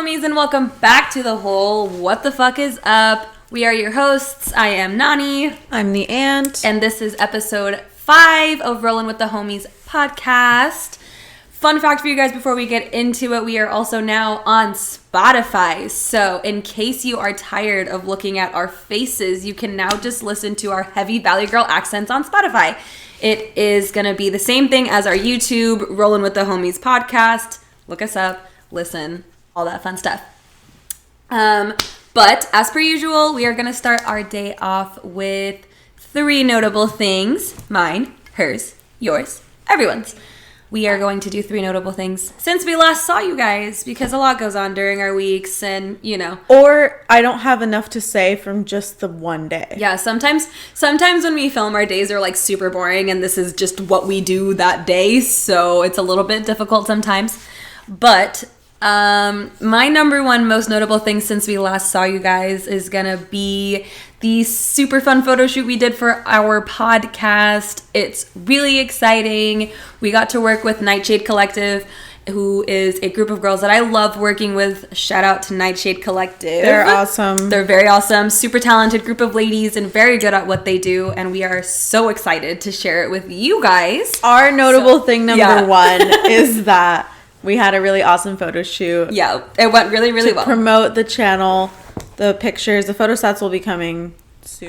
homies, and welcome back to the whole What the Fuck is Up. We are your hosts. I am Nani. I'm the Ant. And this is episode 5 of Rollin' with the Homies podcast. Fun fact for you guys before we get into it, we are also now on Spotify. So in case you are tired of looking at our faces, you can now just listen to our heavy Valley Girl accents on Spotify. It is going to be the same thing as our YouTube, Rollin' with the Homies podcast. Look us up, listen, all that fun stuff. But as per usual, we are going to start our day off with 3 notable things. Mine, hers, yours, everyone's. We are going to do 3 notable things since we last saw you guys, because a lot goes on during our weeks and, you know. Or I don't have enough to say from just the one day. Yeah, sometimes when we film, our days are like super boring and this is just what we do that day, so it's a little bit difficult sometimes. But my number one most notable thing since we last saw you guys is gonna be the super fun photo shoot we did for our podcast. It's really exciting. We got to work with Nightshade Collective, who is a group of girls that I love working with. Shout out to Nightshade Collective. They're awesome. They're very awesome, super talented group of ladies and very good at what they do. And we are so excited to share it with you guys. Our notable thing number 1 is that we had a really awesome photo shoot. Yeah, it went really, really well. To promote the channel, the pictures, the photo sets will be coming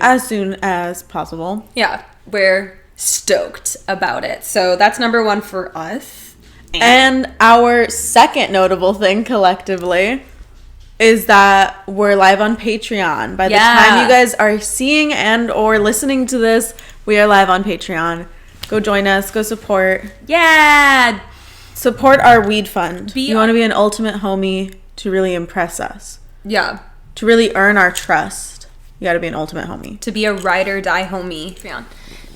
as soon as possible. Yeah, we're stoked about it. So that's number 1 for us. And our second notable thing collectively is that we're live on Patreon. By the time you guys are seeing and or listening to this, we are live on Patreon. Go join us. Go support. Yeah. Support our weed fund. You want to be an ultimate homie to really impress us. Yeah. To really earn our trust, you got to be an ultimate homie. To be a ride or die homie.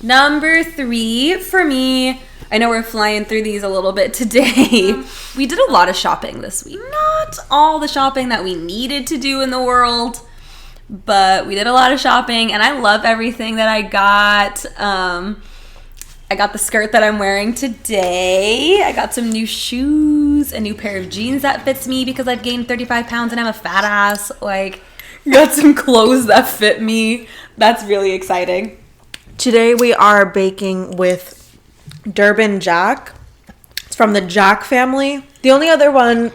Number 3 for me, I know we're flying through these a little bit today. We did a lot of shopping this week. Not all the shopping that we needed to do in the world, but we did a lot of shopping, and I love everything that I got. I got the skirt that I'm wearing today. I got some new shoes, a new pair of jeans that fits me because I've gained 35 pounds and I'm a fat ass. Like, got some clothes that fit me. That's really exciting. Today we are baking with Durban Jack. It's from the Jack family. The only other one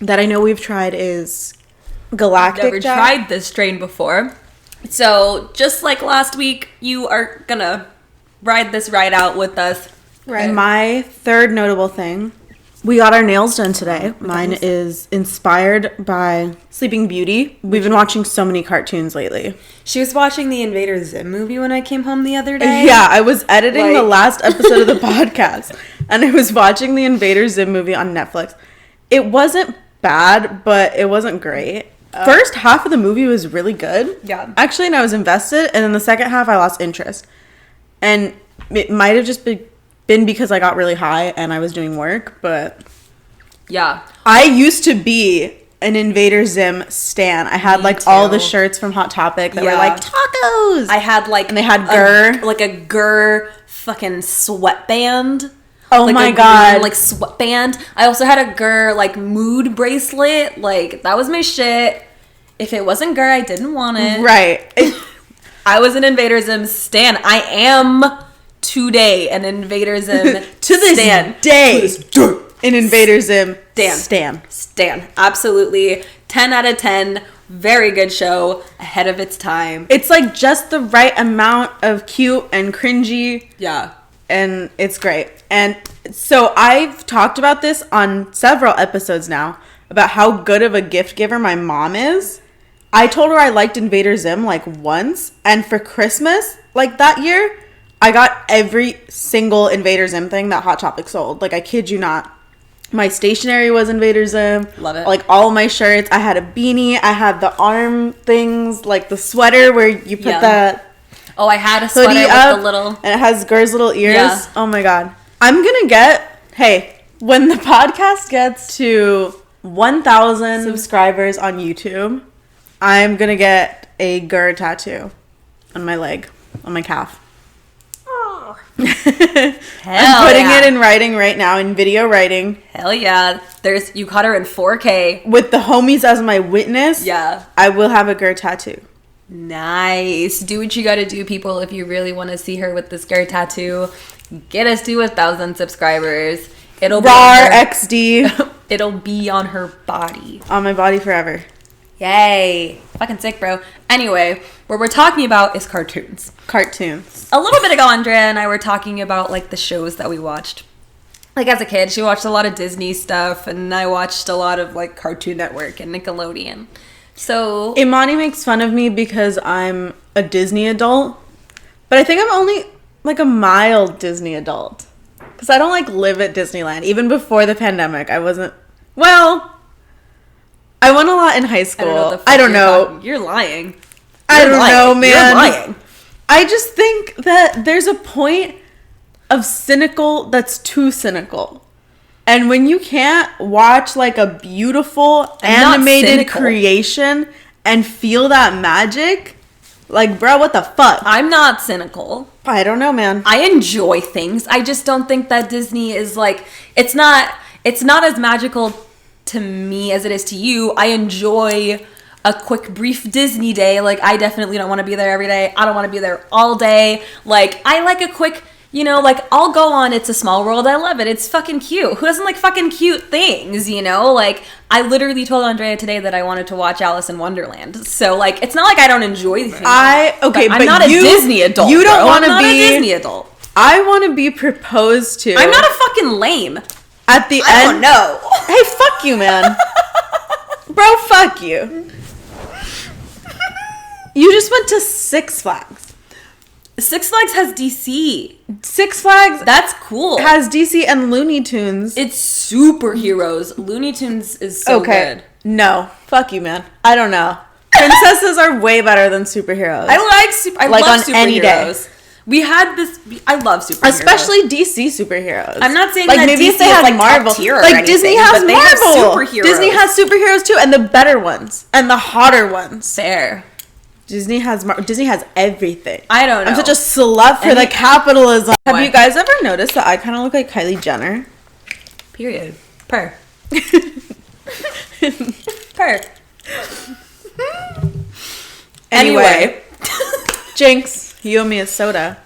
that I know we've tried is Galactic Never Jack. tried this strain before. So just like last week, you are gonna ride this ride out with us. Right. And my third notable thing, we got our nails done today. Mine is inspired by Sleeping Beauty. We've been watching so many cartoons lately. She was watching the Invader Zim movie when I came home the other day. Yeah, I was editing the last episode of the podcast, and I was watching the Invader Zim movie on Netflix. It wasn't bad, but it wasn't great. First half of the movie was really good. Yeah. Actually, and I was invested, and then the second half I lost interest. And it might have just been because I got really high and I was doing work, but yeah, I used to be an Invader Zim stan. I had all the shirts from Hot Topic that were like tacos. I had and they had Gurr, like a Gurr fucking sweatband. Oh my god, green, sweatband. I also had a Gurr mood bracelet. That was my shit. If it wasn't Gurr, I didn't want it. Right. I was an Invader Zim stan. I am today an Invader Zim to this stan. Day. An Invader Zim stan. Absolutely. 10 out of 10. Very good show. Ahead of its time. It's just the right amount of cute and cringy. Yeah. And it's great. And so I've talked about this on several episodes now about how good of a gift giver my mom is. I told her I liked Invader Zim once, and for Christmas, that year, I got every single Invader Zim thing that Hot Topic sold. I kid you not. My stationery was Invader Zim. Love it. All my shirts. I had a beanie. I had the arm things, the sweater where you put the Oh, I had a sweater with the little... And it has Gurr's little ears. Yeah. Oh my god. I'm gonna when the podcast gets to 1,000 subscribers on YouTube, I'm gonna get a Gurr tattoo on my leg, on my calf. more. I'm putting it in writing right now, in video writing. Hell yeah. You caught her in 4K. With the homies as my witness. Yeah. I will have a girl tattoo. Nice. Do what you gotta do, people, if you really want to see her with this girl tattoo. Get us to 1,000 subscribers. It'll be RAR XD. It'll be on her body. On my body forever. Yay. Fucking sick, bro. Anyway, what we're talking about is cartoons. Cartoons. A little bit ago, Andrea and I were talking about, like, the shows that we watched. Like, as a kid, she watched a lot of Disney stuff, and I watched a lot of, like, Cartoon Network and Nickelodeon. So... Imani makes fun of me because I'm a Disney adult. But I think I'm only, like, a mild Disney adult. Because I don't, like, live at Disneyland. Even before the pandemic, I wasn't... Well... I went a lot in high school. I don't know. You're lying. I don't know, man. You're lying. I just think that there's a point of cynical that's too cynical. And when you can't watch like a beautiful animated creation and feel that magic, like, bro, what the fuck? I'm not cynical. I don't know, man. I enjoy things. I just don't think that Disney is like, it's not as magical to me as it is to you. I enjoy a quick brief Disney day. Like, I definitely don't want to be there every day. I don't want to be there all day. Like, I like a quick, you know, like, I'll go on It's a Small World. I love it. It's fucking cute. Who doesn't like fucking cute things, you know? Like, I literally told Andrea today that I wanted to watch Alice in Wonderland. So, like, it's not like I don't enjoy these things. But I'm not a Disney adult. You don't want to be... I'm not a Disney adult. I want to be proposed to. I'm not a fucking lame. At the end... I don't know. Hey, fuck you, man. Bro, fuck you. You just went to Six Flags. Six Flags has DC. Six Flags... That's cool. Has DC and Looney Tunes. It's superheroes. Looney Tunes is so good. No. Fuck you, man. I don't know. Princesses are way better than superheroes. I love superheroes. Any day. We had this... I love superheroes. Especially DC superheroes. I'm not saying like, that maybe DC if they had like Marvel. Top tier or like anything, Disney has but Marvel. They have superheroes. Disney has superheroes too, and the better ones. And the hotter ones. Fair. Disney has everything. I don't know. I'm such a slut for the capitalism. Have you guys ever noticed that I kind of look like Kylie Jenner? Period. Per. Per. Anyway. Jinx, you owe me a soda.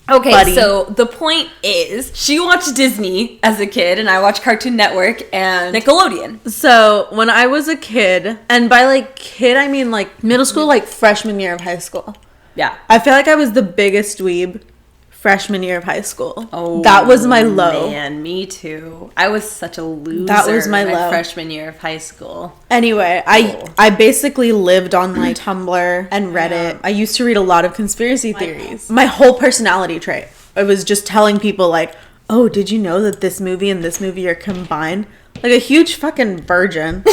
Okay, buddy. So the point is, she watched Disney as a kid, and I watched Cartoon Network and Nickelodeon. So when I was a kid, and by like kid, I mean like middle school, like freshman year of high school. Yeah. I feel like I was the biggest dweeb freshman year of high school. Oh, that was my low. Man, me too. I was such a loser. That was my low. Freshman year of high school. Anyway, I basically lived on like Tumblr and Reddit. Yeah. I used to read a lot of conspiracy theories. My whole personality trait. I was just telling people like, oh, did you know that this movie and this movie are combined? Like a huge fucking virgin.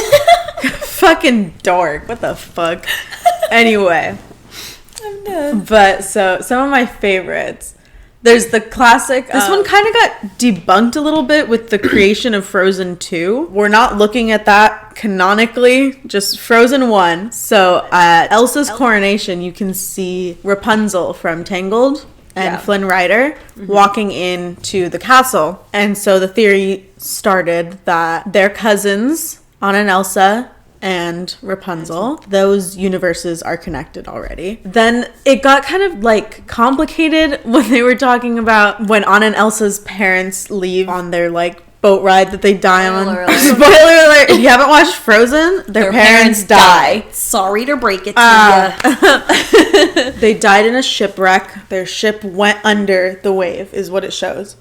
Fucking dork. What the fuck? Anyway. I'm done. But so some of my favorites. There's the classic. This one kind of got debunked a little bit with the creation of Frozen 2. We're not looking at that canonically, just Frozen 1. So at Elsa's coronation, you can see Rapunzel from Tangled and Flynn Rider walking into the castle. And so the theory started that they're cousins, Anna and Elsa, and Rapunzel. Those universes are connected already. Then it got kind of like complicated when they were talking about when Anna and Elsa's parents leave on their like boat ride that they die on. Spoiler alert, if you haven't watched Frozen, their parents die. Sorry to break it to you. They died in a shipwreck. Their ship went under the wave is what it shows.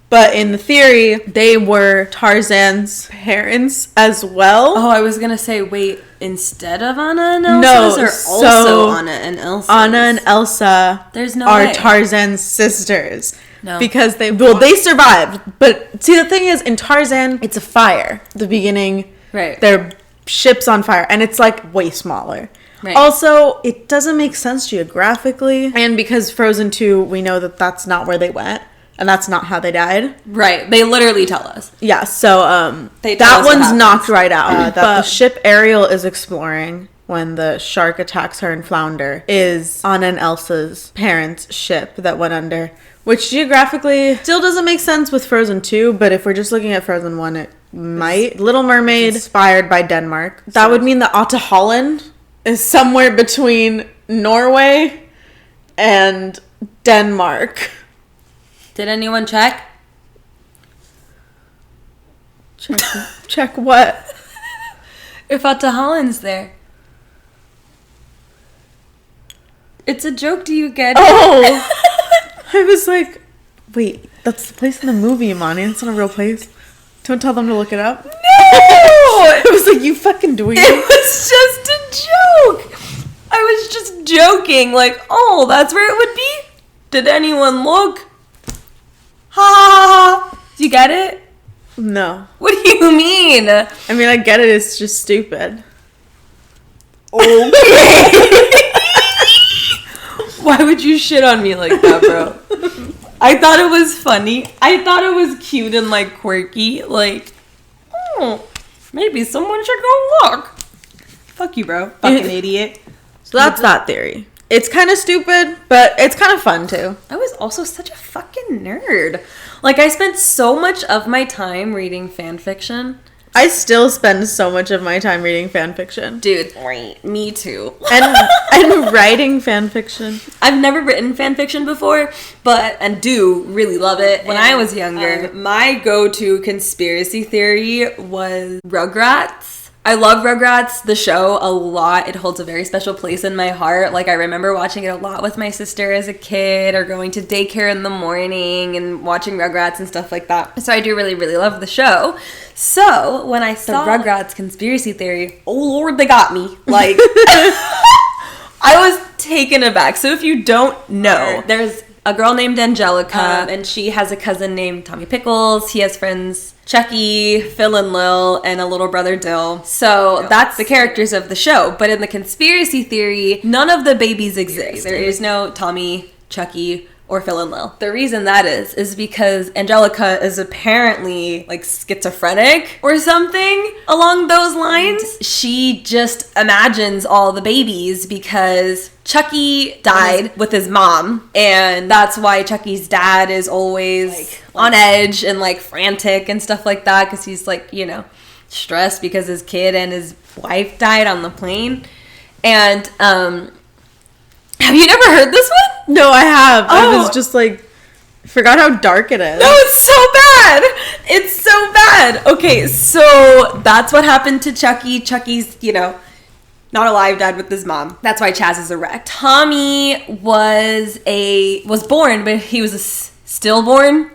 But in the theory, they were Tarzan's parents as well. Oh, I was going to say, wait, instead of Anna and Elsa's? No, also Anna and Elsa? Anna and Elsa are Tarzan's sisters. No. Because they survived. But see, the thing is, in Tarzan, it's a fire. The beginning, right? Their ship's on fire. And it's like way smaller. Right. Also, it doesn't make sense geographically. And because Frozen 2, we know that that's not where they went. And that's not how they died. Right. They literally tell us. Yeah, so that one's knocked right out. That the ship Ariel is exploring when the shark attacks her in Flounder is Anna and Elsa's parents' ship that went under Which geographically still doesn't make sense with Frozen 2, but if we're just looking at Frozen 1, it might. Little Mermaid, inspired by Denmark. That would mean that Otta Holland is somewhere between Norway and Denmark. Did anyone check? Check what? If Otta Holland's there. It's a joke, do you get it? Oh! I was like, wait, that's the place in the movie, Mani. It's not a real place. Don't tell them to look it up. No! I was like, you fucking dweeb. It was just a joke. I was just joking, like, oh, that's where it would be? Did anyone look? Ha ha ha. Do you get it? No. What do you mean? I mean, I get it. It's just stupid. Okay. Why would you shit on me like that, bro? I thought it was funny. I thought it was cute and, like, quirky. Like, oh, maybe someone should go look. Fuck you, bro. Fucking idiot. So that's that theory. It's kind of stupid, but it's kind of fun, too. I was also such a fucking nerd. Like, I spent so much of my time reading fan fiction. I still spend so much of my time reading fan fiction. Dude, me too. And writing fan fiction. I've never written fan fiction before, and do really love it. When I was younger, my go-to conspiracy theory was Rugrats. I love Rugrats, the show, a lot. It holds a very special place in my heart. Like, I remember watching it a lot with my sister as a kid, or going to daycare in the morning and watching Rugrats and stuff like that. So I do really, really love the show. So when I saw the Rugrats conspiracy theory, oh Lord, they got me. Like, I was taken aback. So if you don't know, there's a girl named Angelica, and she has a cousin named Tommy Pickles. He has friends Chucky, Phil and Lil, and a little brother Dill. So that's the characters of the show. But in the conspiracy theory, none of the babies exist. There is no Tommy, Chucky, or Phil and Lil. The reason that is because Angelica is apparently, like, schizophrenic or something along those lines. She just imagines all the babies because Chucky died with his mom, and that's why Chucky's dad is always like on edge and, like, frantic and stuff like that, because he's, like, you know, stressed because his kid and his wife died on the plane. And have you never heard this one? No, I have. I was just like, forgot how dark it is. No, it's so bad. It's so bad. Okay, so that's what happened to Chucky. Chucky's, you know, not alive, died with his mom. That's why Chaz is a wreck. Tommy was born, but he was a stillborn.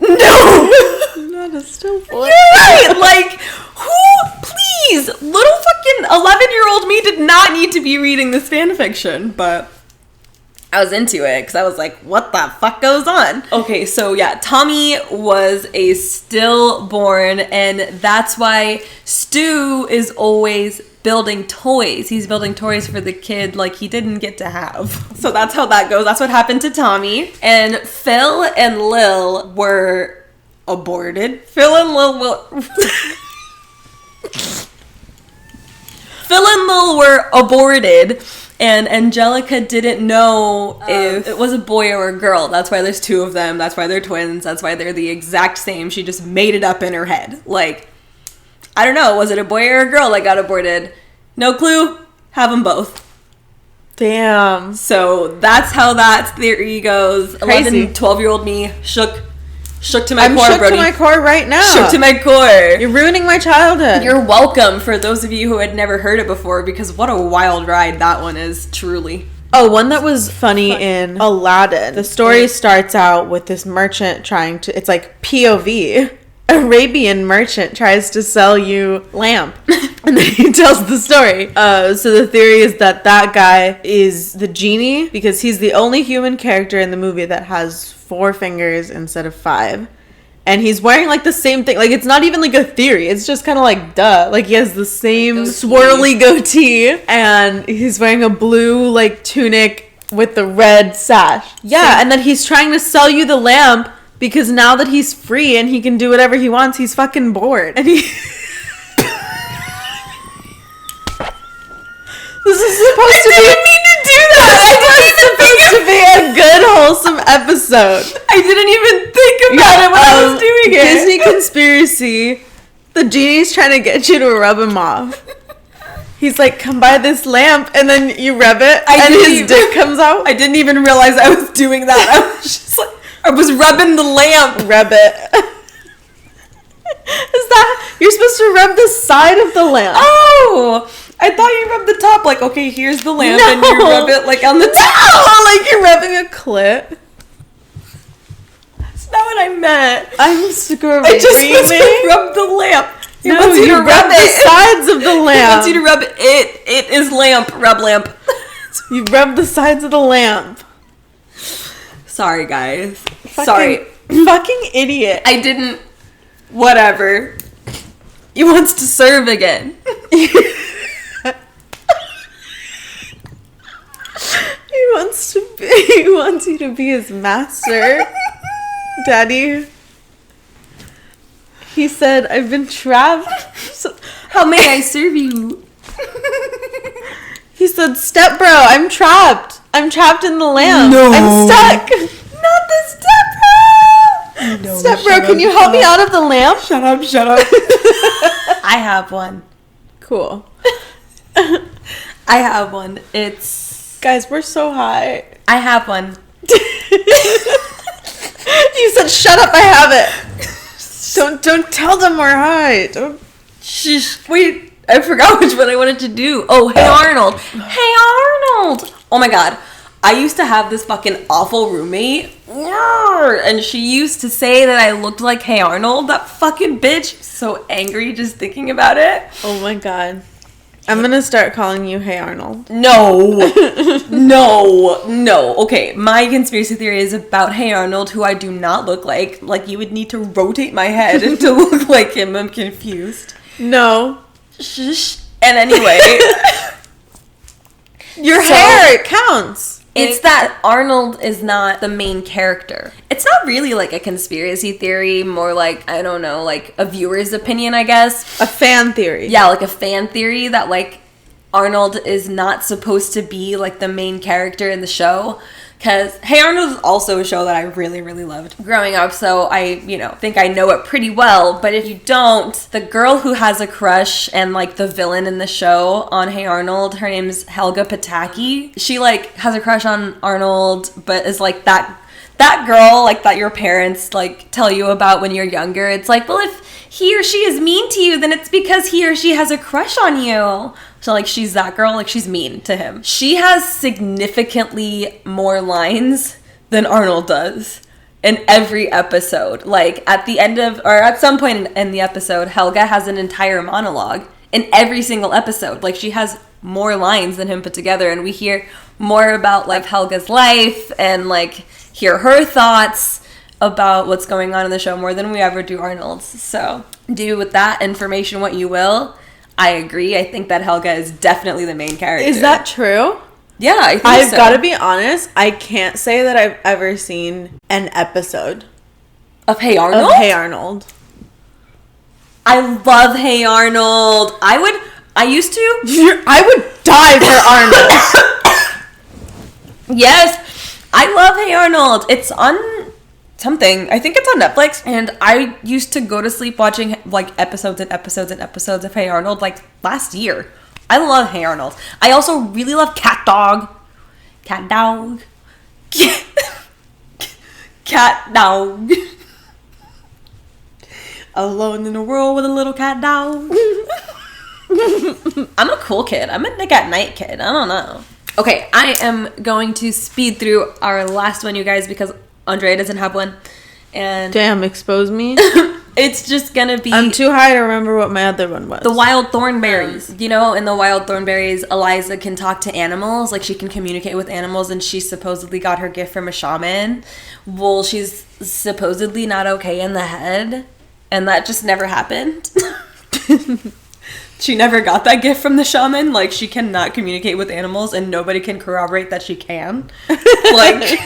No! Not a stillborn. You're right! Like, who, please, little fucking 11-year-old me did not need to be reading this fan fiction, but I was into it because I was like, what the fuck goes on? Okay, so yeah, Tommy was a stillborn, and that's why Stu is always building toys. He's building toys for the kid like he didn't get to have. So that's how that goes. That's what happened to Tommy. And Phil and Lil were aborted. Phil and Lil were aborted. And Angelica didn't know if it was a boy or a girl. That's why there's two of them. That's why they're twins. That's why they're the exact same. She just made it up in her head. Like, I don't know. Was it a boy or a girl that got aborted? No clue. Have them both. Damn. So that's how that theory goes. Crazy. 11, 12-year-old me shook to my core, I'm shook Brody. to my core right now. Shook to my core. You're ruining my childhood. You're welcome, for those of you who had never heard it before, because what a wild ride that one is, truly. Oh, one that was funny in Aladdin. The story starts out with this merchant trying to, it's like POV. Arabian merchant tries to sell you lamp. And then he tells the story. So the theory is that guy is the genie, because he's the only human character in the movie that has 4 fingers instead of 5. And he's wearing, like, the same thing. Like, it's not even, like, a theory. It's just kind of like, duh. Like, he has the same swirly goatee. And he's wearing a blue, like, tunic with the red sash. Yeah, and then he's trying to sell you the lamp because now that he's free and he can do whatever he wants, he's fucking bored. And he... This is supposed to be... I didn't mean to do that! This was supposed to be a good, wholesome episode. I didn't even think about it when I was doing it. Disney conspiracy. The genie's trying to get you to rub him off. He's like, come by this lamp, and then you rub it, and his dick comes out. I didn't even realize I was doing that. I was just like, I was rubbing the lamp. Rub it. Is that, you're supposed to rub the side of the lamp. Oh, I thought you rubbed the top. Like, okay, here's the lamp, and you rub it like on the top. No, like you're rubbing a clit. That's not what I meant. I'm screaming. I just want to rub the lamp. He No, wants you to rub rub the it. sides of the lamp. He wants you to rub it. It is lamp. Rub lamp. You rub the sides of the lamp. Sorry, guys. Sorry. Fucking idiot. I didn't. Whatever. He wants to serve again. He wants you to be his master. Daddy. He said, I've been trapped. How may I serve you? He said, step bro, I'm trapped. I'm trapped in the lamp. No. I'm stuck. Not the step bro. No, step bro, can you help me out of the lamp? Shut up. I have one. Cool. I have one. It's... Guys, we're so high. I have one. You said, shut up, I have it. Don't tell them we're high. Don't. Shh. Wait, I forgot which one I wanted to do. Oh, hey Arnold. Hey Arnold. Oh my god. I used to have this fucking awful roommate. And she used to say that I looked like Hey Arnold. That fucking bitch. So angry just thinking about it. Oh my god. I'm gonna start calling you Hey Arnold. No. No. Okay, my conspiracy theory is about Hey Arnold, who I do not look like. Like, you would need to rotate my head to look like him. I'm confused. No. Shh. And anyway. Your hair, it counts. It's that Arnold is not the main character. It's not really like a conspiracy theory, more like, I don't know, like a viewer's opinion, I guess. A fan theory. Yeah, like a fan theory that like Arnold is not supposed to be like the main character in the show. Because Hey Arnold is also a show that I really, really loved growing up, so I, think I know it pretty well. But if you don't, the girl who has a crush and, like, the villain in the show on Hey Arnold, her name's Helga Pataki. She, like, has a crush on Arnold, but is, like, that girl, like, that your parents, like, tell you about when you're younger. It's like, well, if he or she is mean to you, then it's because he or she has a crush on you. So, like, she's that girl, like, she's mean to him. She has significantly more lines than Arnold does in every episode. Like, at the end of, or at some point in the episode, Helga has an entire monologue in every single episode. Like, she has more lines than him put together, and we hear more about, like, Helga's life and, like, hear her thoughts about what's going on in the show more than we ever do Arnold's. So, do with that information what you will. I agree. I think that Helga is definitely the main character. Is that true? Yeah, I think I've so. got to be honest. I can't say that I've ever seen an episode of Hey Arnold. I love Hey Arnold. I would die for Arnold. Yes, I love Hey Arnold. It's on something. I think it's on Netflix. And I used to go to sleep watching like episodes and episodes and episodes of Hey Arnold like last year. I love Hey Arnold. I also really love Cat Dog. Cat Dog. Cat Dog. Alone in a world with a little cat dog. I'm a cool kid. I'm a Nick at Night kid. I don't know. Okay, I am going to speed through our last one, you guys, because Andrea doesn't have one. And damn, expose me. It's just gonna be... I'm too high to remember what my other one was. The wild thornberries. In the wild thornberries, Eliza can talk to animals. Like, she can communicate with animals, and she supposedly got her gift from a shaman. Well, she's supposedly not okay in the head, and that just never happened. She never got that gift from the shaman. Like, she cannot communicate with animals, and nobody can corroborate that she can. Like...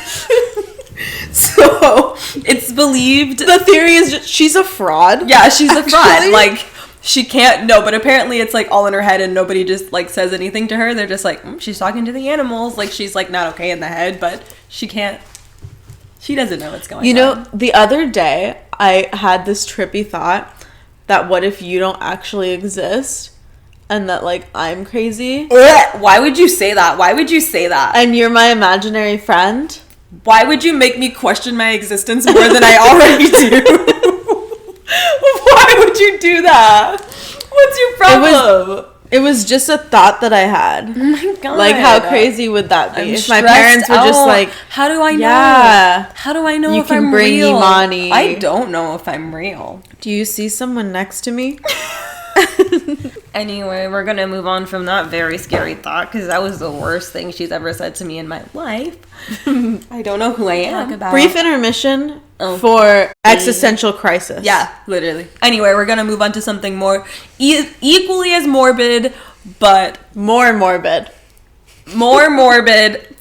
So, it's believed... The theory is just, she's a fraud? Yeah, she's a fraud. Like, she can't... No, but apparently it's, like, all in her head and nobody just, like, says anything to her. They're just like, she's talking to the animals. Like, she's, like, not okay in the head, but she can't She doesn't know what's going on. You know, the other day, I had this trippy thought that what if you don't actually exist and that, like, I'm crazy? Why would you say that? Why would you say that? And you're my imaginary friend? Why would you make me question my existence more than I already do? Why would you do that? What's your problem? It was just a thought that I had. Oh my God. Like, how crazy would that be? If my stressed parents were just out. like, how do I know? Yeah. How do I know You if can I'm bring real? Imani. I don't know if I'm real. do you see someone next to me? Anyway, we're going to move on from that very scary thought because that was the worst thing she's ever said to me in my life. I don't know who I am. Brief intermission for existential crisis. Yeah, literally. Anyway, we're going to move on to something more equally as morbid, but More morbid. more morbid.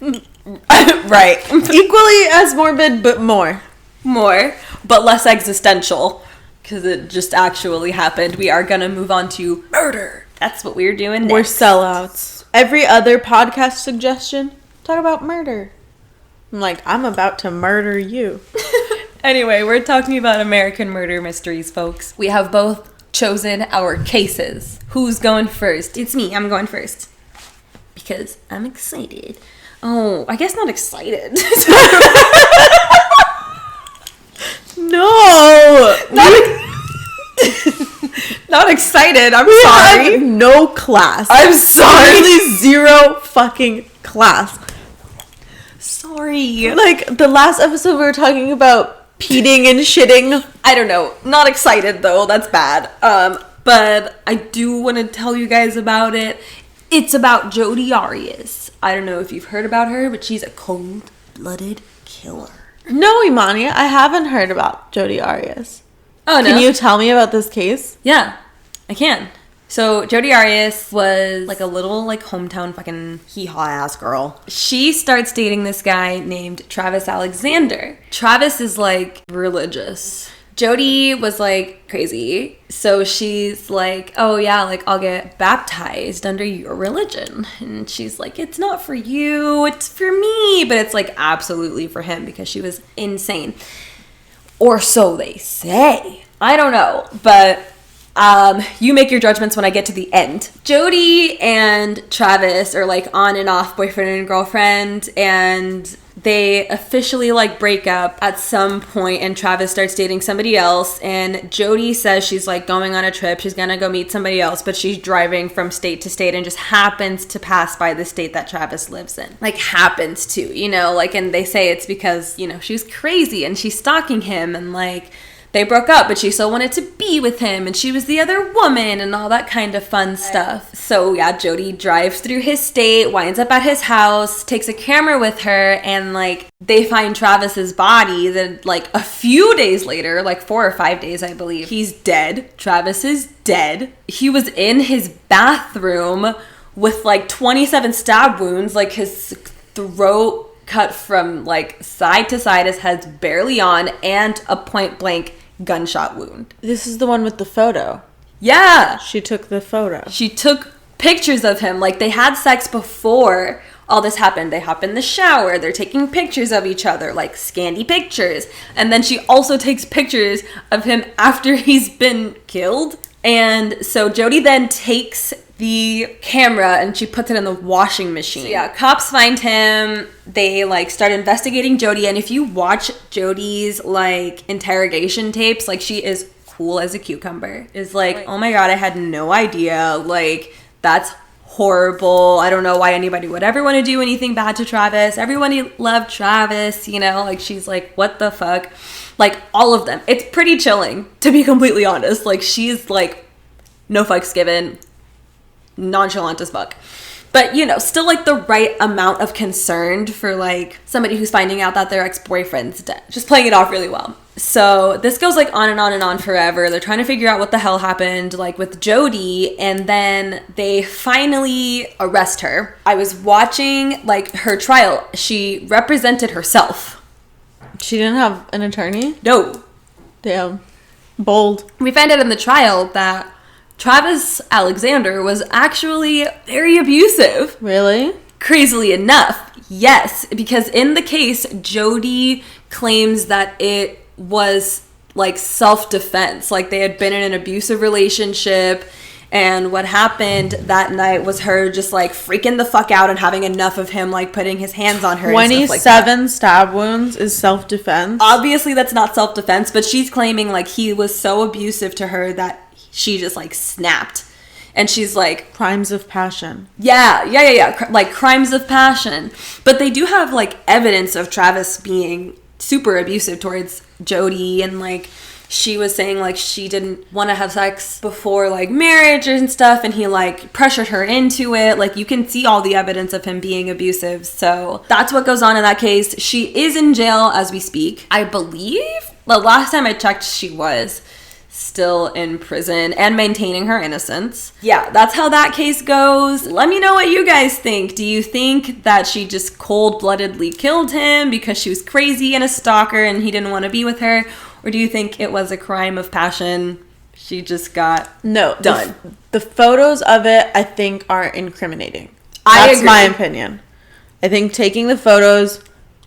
Right. Equally as morbid, but more. More, but less existential. Because it just actually happened. We are going to move on to murder. That's what we're doing next. We're sellouts. Every other podcast suggestion, talk about murder. I'm like, I'm about to murder you. Anyway, we're talking about American murder mysteries, folks. We have both chosen our cases. Who's going first? It's me. I'm going first. Because I'm excited. Oh, I guess not excited. No! Not excited. I'm We sorry. have no class. I'm sorry. Literally zero fucking class. Sorry. Like, the last episode we were talking about peeing and shitting. I don't know. Not excited though. That's bad. But I do want to tell you guys about it. It's about Jody Arias. I don't know if you've heard about her, but she's a cold-blooded killer. No, Imani, I haven't heard about Jody Arias. Oh, no. Can you tell me about this case? Yeah, I can. So Jody Arias was like a little like hometown fucking hee-haw ass girl. She starts dating this guy named Travis Alexander. Travis is like religious. Jody was like crazy. So she's like, oh yeah, like I'll get baptized under your religion. And she's like, it's not for you, it's for me. But it's like absolutely for him because she was insane. Or so they say. I don't know. But you make your judgments when I get to the end. Jody and Travis are like on and off boyfriend and girlfriend, and they officially like break up at some point, and Travis starts dating somebody else, and Jody says she's like going on a trip, she's gonna go meet somebody else, but she's driving from state to state and just happens to pass by the state that Travis lives in. Like happens to, you know, like, and they say it's because, you know, she's crazy and she's stalking him, and like they broke up, but she still wanted to be with him, and she was the other woman, and all that kind of fun stuff. So yeah, Jody drives through his state, winds up at his house, takes a camera with her, and like they find Travis's body. Then like a few days later, like 4 or 5 days, I believe, he's dead. Travis is dead. He was in his bathroom with like 27 stab wounds, like his throat cut from like side to side, his head's barely on, and a point blank gunshot wound. This is the one with the photo. Yeah. She took the photo. She took pictures of him. Like they had sex before all this happened. They hop in the shower. They're taking pictures of each other, like scanty pictures. And then she also takes pictures of him after he's been killed. And so Jody then takes the camera and she puts it in the washing machine. So yeah, cops find him. They like start investigating Jody, and if you watch Jody's like interrogation tapes, like she is cool as a cucumber. Is like, oh my God, I had no idea. Like that's horrible. I don't know why anybody would ever want to do anything bad to Travis. Everybody loved Travis, you know, like she's like, what the fuck? Like all of them. It's pretty chilling, to be completely honest. Like she's like, no fucks given, nonchalant as fuck. But, you know, still like the right amount of concerned for like somebody who's finding out that their ex-boyfriend's dead. Just playing it off really well. So this goes like on and on and on forever. They're trying to figure out what the hell happened like with Jody, and then they finally arrest her. I was watching like her trial. She represented herself. She didn't have an attorney? No. Damn. Bold. We found out in the trial that Travis Alexander was actually very abusive. Really? Crazily enough, yes. Because in the case, Jody claims that it was like self-defense. Like they had been in an abusive relationship, and what happened that night was her just like freaking the fuck out and having enough of him like putting his hands on her. 27 stab wounds is self-defense. Obviously that's not self-defense, but she's claiming like he was so abusive to her that she just like snapped. And she's like, crimes of passion. Yeah. Like crimes of passion. But they do have like evidence of Travis being super abusive towards Jody, and like she was saying like she didn't want to have sex before like marriage and stuff, and he like pressured her into it. Like you can see all the evidence of him being abusive. So that's what goes on in that case. She is in jail as we speak. I believe the last time I checked she was still in prison and maintaining her innocence. Yeah, that's how that case goes. Let me know what you guys think. Do you think that she just cold-bloodedly killed him because she was crazy and a stalker and he didn't want to be with her? Or do you think it was a crime of passion? She just got done. The photos of it, I think, are incriminating. That's my opinion. I think taking the photos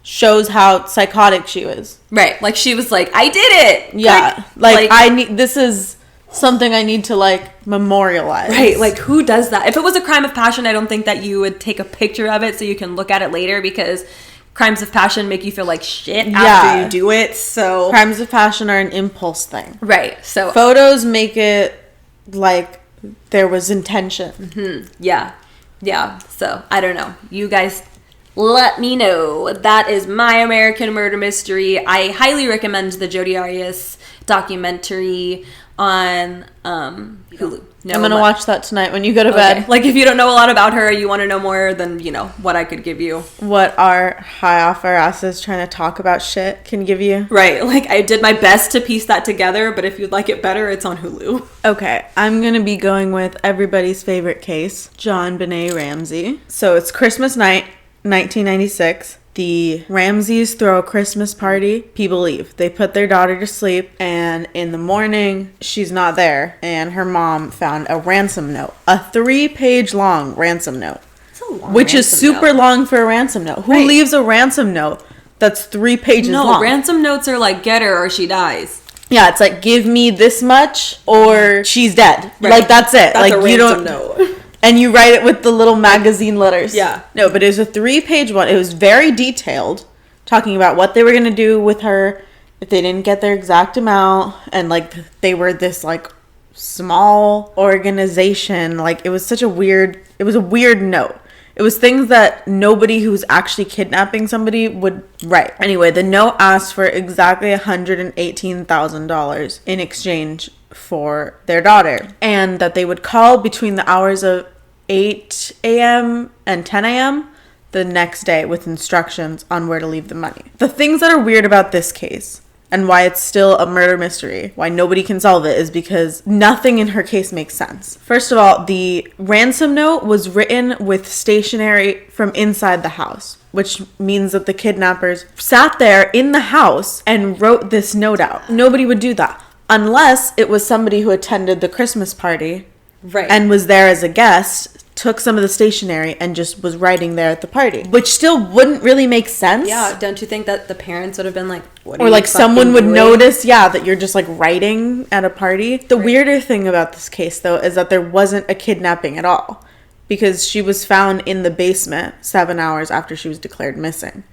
shows how psychotic she was. Right. Like she was like, I did it. Yeah. Like this is something I need to like memorialize. Right. Like who does that? If it was a crime of passion, I don't think that you would take a picture of it so you can look at it later, because crimes of passion make you feel like shit after you do it. So crimes of passion are an impulse thing. Right. So photos make it like there was intention. Mm-hmm. Yeah. So I don't know. You guys let me know. That is my American murder mystery. I highly recommend the Jody Arias documentary on Hulu. I'm going to watch that tonight when you go to bed. Like if you don't know a lot about her, you want to know more than, what I could give you. What our high off our asses trying to talk about shit can give you. Right. Like I did my best to piece that together, but if you'd like it better, it's on Hulu. Okay. I'm going to be going with everybody's favorite case, Jonbenet Ramsay. So it's Christmas night, 1996. The Ramsays throw a Christmas party. People leave. They put their daughter to sleep, and in the morning, she's not there, and her mom found a ransom note. A 3-page long ransom note. That's a long which is super long for a ransom note. Who leaves a ransom note that's 3 pages long? No, ransom notes are like, get her or she dies. Yeah, it's like, give me this much or she's dead. Right. Like, that's it. That's like, a ransom note. And you write it with the little magazine letters. Yeah. No, but it was a 3-page one. It was very detailed, talking about what they were going to do with her if they didn't get their exact amount. And, like, they were this, like, small organization. Like, it was a weird note. It was things that nobody who's actually kidnapping somebody would write. Anyway, the note asked for exactly $118,000 in exchange for their daughter. And that they would call between the hours of 8 a.m. and 10 a.m. the next day with instructions on where to leave the money. The things that are weird about this case and why it's still a murder mystery, why nobody can solve it, is because nothing in her case makes sense. First of all, the ransom note was written with stationery from inside the house, which means that the kidnappers sat there in the house and wrote this note out. Nobody would do that unless it was somebody who attended the Christmas party. Right. And was there as a guest, took some of the stationery and just was writing there at the party, which still wouldn't really make sense. Yeah, don't you think that the parents would have been like, what are or you like someone would doing? notice, that you're just like writing at a party. The weirder thing about this case, though, is that there wasn't a kidnapping at all, because she was found in the basement 7 hours after she was declared missing.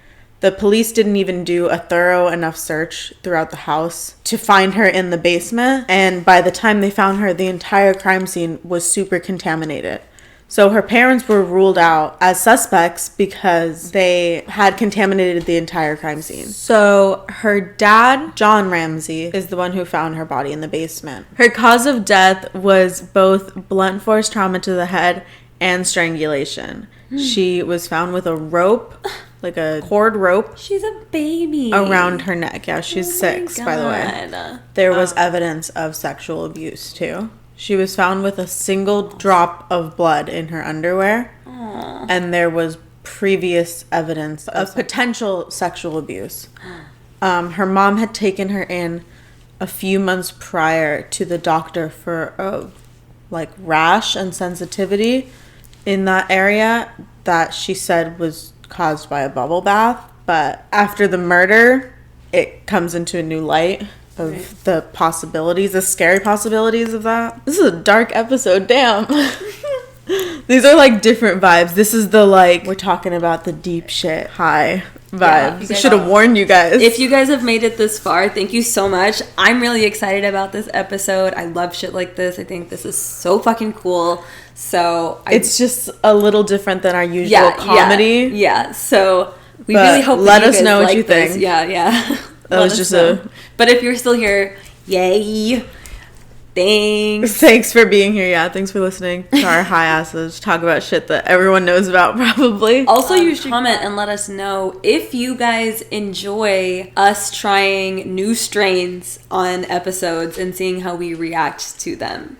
The police didn't even do a thorough enough search throughout the house to find her in the basement. And by the time they found her, the entire crime scene was super contaminated. So her parents were ruled out as suspects because they had contaminated the entire crime scene. So her dad, John Ramsay, is the one who found her body in the basement. Her cause of death was both blunt force trauma to the head and strangulation. She was found with a rope, like a cord rope. She's a baby. Around her neck. Yeah, she's 6, by the way. There was evidence of sexual abuse, too. She was found with a single drop of blood in her underwear. Aww. And there was previous evidence of potential sexual abuse. Her mom had taken her in a few months prior to the doctor for a rash and sensitivity in that area that she said was caused by a bubble bath. But after the murder, it comes into a new light of the possibilities, the scary possibilities of that. This is a dark episode, damn. These are like different vibes. This is the like, we're talking about the deep shit high vibes. I should have warned you guys. If you guys have made it this far, thank you so much. I'm really excited about this episode. I love shit like this. I think this is so fucking cool. So it's just a little different than our usual comedy. Yeah. So we really hope that let us know what you think. Yeah. That was just But if you're still here, yay. Thanks for being here. Yeah, thanks for listening to our high asses talk about shit that everyone knows about probably. Also, you should comment and let us know if you guys enjoy us trying new strains on episodes and seeing how we react to them.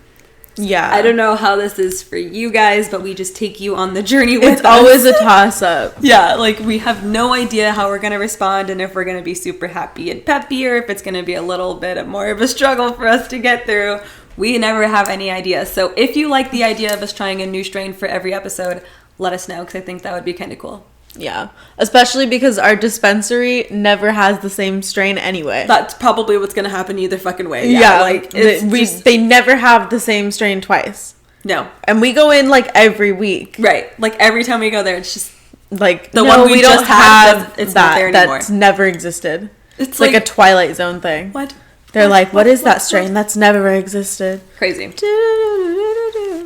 Yeah. I don't know how this is for you guys, but we just take you on the journey with us. It's always a toss-up. Yeah, like we have no idea how we're going to respond and if we're going to be super happy and peppy or if it's going to be a little bit more of a struggle for us to get through. We never have any idea. So if you like the idea of us trying a new strain for every episode, let us know because I think that would be kind of cool. Yeah, especially because our dispensary never has the same strain anyway. That's probably what's going to happen either fucking way. Yeah, like they never have the same strain twice. No. And we go in like every week. Right. Like every time we go there, it's just like the one we just have. It's not there anymore. That's never existed. It's like a Twilight Zone thing. What? They're like, what is that strain? That's never existed. Crazy.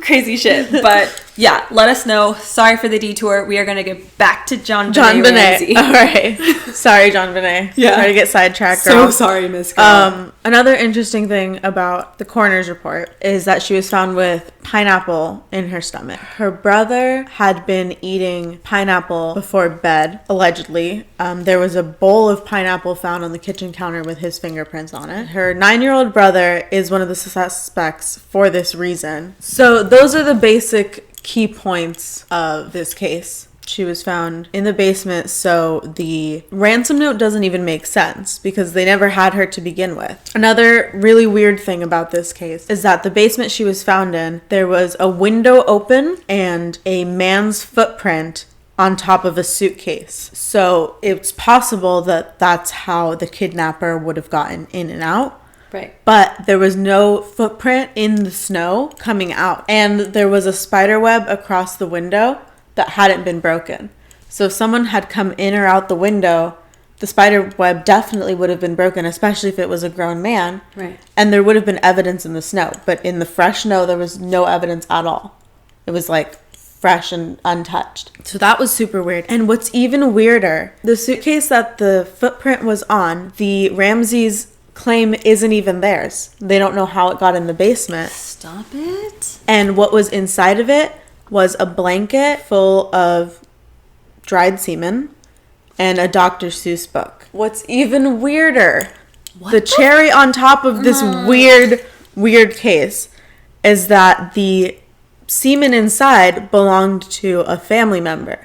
Crazy shit. But yeah, let us know. Sorry for the detour. We are going to get back to Jonbenet Ramsay. All right. Sorry, Jonbenet. Yeah. Sorry to get sidetracked, girl. So sorry, Miss Girl. Another interesting thing about the coroner's report is that she was found with pineapple in her stomach. Her brother had been eating pineapple before bed, allegedly. There was a bowl of pineapple found on the kitchen counter with his fingerprints on it. Her 9-year-old brother is one of the suspects for this reason. So those are the basic key points of this case. She was found in the basement, so the ransom note doesn't even make sense because they never had her to begin with. Another really weird thing about this case is that the basement she was found in, there was a window open and a man's footprint on top of a suitcase. So it's possible that that's how the kidnapper would have gotten in and out. Right. But there was no footprint in the snow coming out. And there was a spider web across the window that hadn't been broken. So if someone had come in or out the window, the spider web definitely would have been broken, especially if it was a grown man. Right. And there would have been evidence in the snow. But in the fresh snow, there was no evidence at all. It was like fresh and untouched. So that was super weird. And what's even weirder, the suitcase that the footprint was on, the Ramsays claim isn't even theirs. They don't know how it got in the basement. Stop it. And what was inside of it was a blanket full of dried semen and a Dr. Seuss book. What's even weirder, the cherry on top of this weird case is that the semen inside belonged to a family member.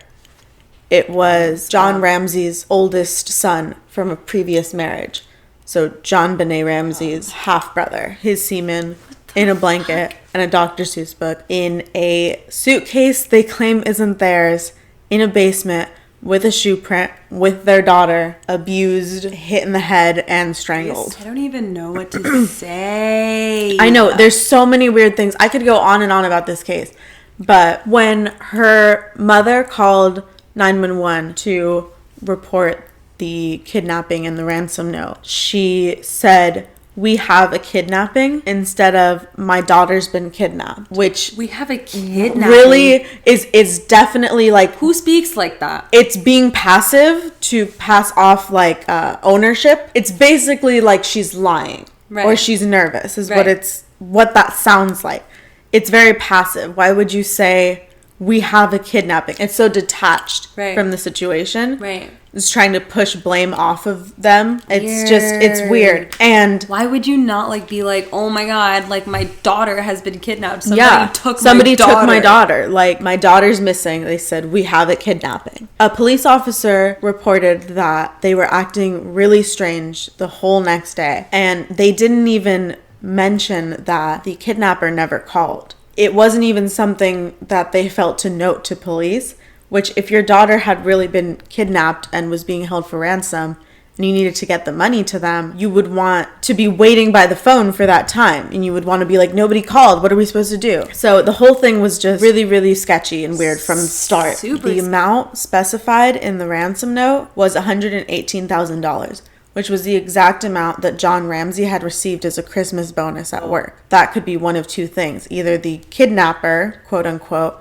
It was John Ramsay's oldest son from a previous marriage. So Jonbenet Ramsay's half-brother. His semen in a blanket and a Dr. Seuss book in a suitcase they claim isn't theirs in a basement with a shoe print with their daughter abused, hit in the head, and strangled. I don't even know what to say. I know. There's so many weird things. I could go on and on about this case. But when her mother called 911 to report the kidnapping and the ransom note, she said, "We have a kidnapping," instead of "my daughter's been kidnapped," which we have a kidnapping really is definitely like, who speaks like that? It's being passive to pass off like ownership. It's basically like she's lying, right, or she's nervous is right, what that sounds like. It's very passive. Why would you say we have a kidnapping? It's so detached from the situation. Right. It's trying to push blame off of them. It's weird. And why would you not like be like, oh my God, like my daughter has been kidnapped. Somebody took my daughter. Like my daughter's missing. They said we have a kidnapping. A police officer reported that they were acting really strange the whole next day. And they didn't even mention that the kidnapper never called. It wasn't even something that they felt to note to police, which if your daughter had really been kidnapped and was being held for ransom and you needed to get the money to them, you would want to be waiting by the phone for that time. And you would want to be like, nobody called. What are we supposed to do? So the whole thing was just really, really sketchy and weird from the start. The amount specified in the ransom note was $118,000, which was the exact amount that John Ramsay had received as a Christmas bonus at work. That could be one of two things. Either the kidnapper, quote unquote,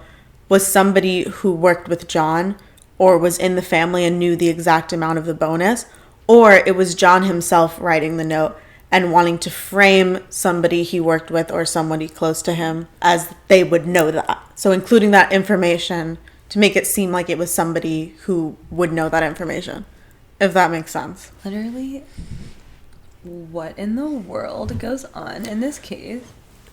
was somebody who worked with John or was in the family and knew the exact amount of the bonus, or it was John himself writing the note and wanting to frame somebody he worked with or somebody close to him as they would know that. So including that information to make it seem like it was somebody who would know that information, if that makes sense. Literally, what in the world goes on in this case?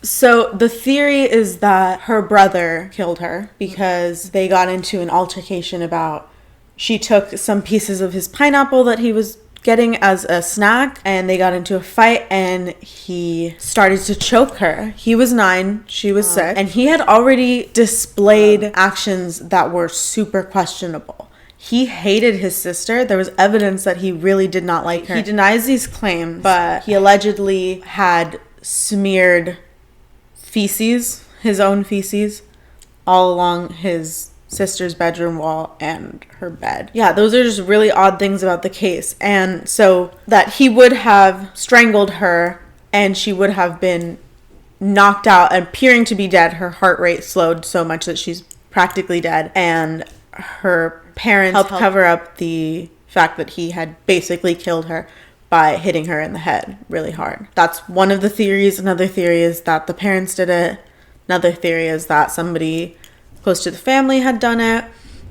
So the theory is that her brother killed her because they got into an altercation about she took some pieces of his pineapple that he was getting as a snack, and they got into a fight and he started to choke her. He was 9, she was 6, and he had already displayed actions that were super questionable. He hated his sister. There was evidence that he really did not like her. He denies these claims, but he allegedly had smeared feces, his own feces, all along his sister's bedroom wall and her bed. Yeah, those are just really odd things about the case. And so that he would have strangled her and she would have been knocked out, appearing to be dead. Her heart rate slowed so much that she's practically dead. And her parents helped cover up the fact that he had basically killed her by hitting her in the head really hard. That's one of the theories. Another theory is that the parents did it. Another theory is that somebody close to the family had done it.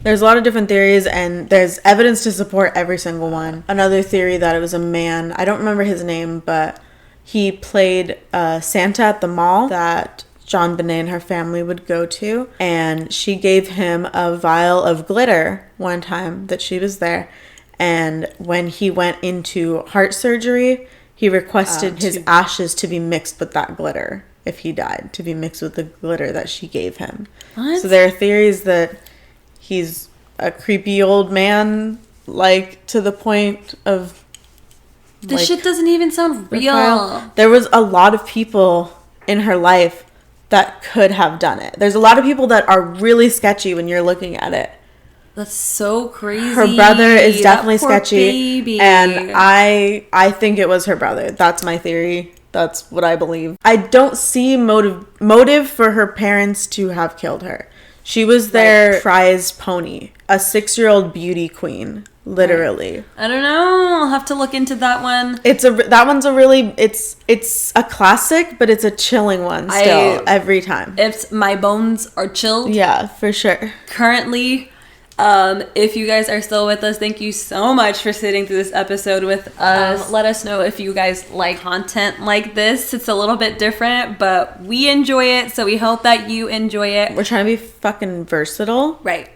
There's a lot of different theories, and there's evidence to support every single one. Another theory that it was a man, I don't remember his name, but he played Santa at the mall that Jonbenet and her family would go to, and she gave him a vial of glitter one time that she was there. And when he went into heart surgery, he requested his ashes to be mixed with that glitter. If he died, to be mixed with the glitter that she gave him. What? So there are theories that he's a creepy old man, like, to the point of... This shit doesn't even sound real. There was a lot of people in her life that could have done it. There's a lot of people that are really sketchy when you're looking at it. That's so crazy. Her brother is definitely sketchy. Baby. And I think it was her brother. That's my theory. That's what I believe. I don't see motive for her parents to have killed her. She was their prized pony, a 6-year-old beauty queen, literally. I don't know. I'll have to look into that one. That one's a really it's a classic, but it's a chilling one still every time. If my bones are chilled, yeah, for sure. Currently. If you guys are still with us, thank you so much for sitting through this episode with us. Let us know if you guys like content like this. It's a little bit different, but we enjoy it, so we hope that you enjoy it. We're trying to be fucking versatile. Right.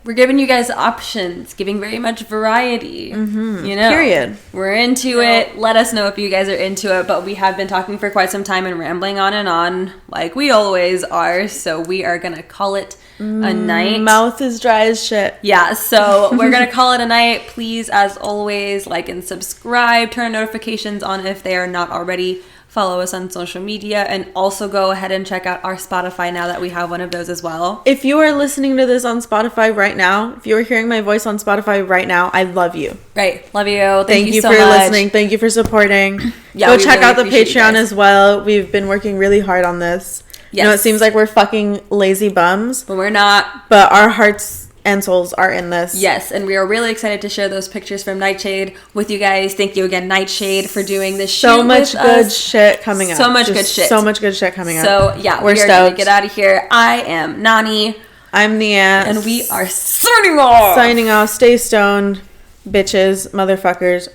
We're giving you guys options, giving very much variety. Mm-hmm. You know? Period. We're into it. Let us know if you guys are into it, but we have been talking for quite some time and rambling on and on, like we always are, so we are gonna call it a night. Mouth is dry as shit. Yeah, so we're gonna call it a night. Please, as always, like and subscribe, turn notifications on if they are not already, follow us on social media, and also go ahead and check out our Spotify now that we have one of those as well. If you are listening to this on Spotify right now, if you are hearing my voice on Spotify right now, I love you. Right, love you. Thank you so for much. listening. Thank you for supporting. Yeah, go check out the Patreon as well. We've been working really hard on this. Yes. You know, it seems like we're fucking lazy bums. But we're not. But our hearts and souls are in this. Yes, and we are really excited to share those pictures from Nightshade with you guys. Thank you again, Nightshade, for doing this shoot with us. So much good shit coming up. So much good shit. So much good shit coming up. So, yeah, we're going to get out of here. I am Nani. I'm the Ant. And we are signing off. Signing off. Stay stoned, bitches, motherfuckers.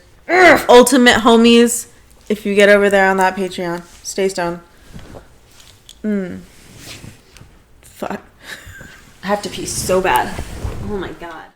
Ultimate homies. If you get over there on that Patreon, stay stoned. Fuck. I have to pee so bad. Oh my god.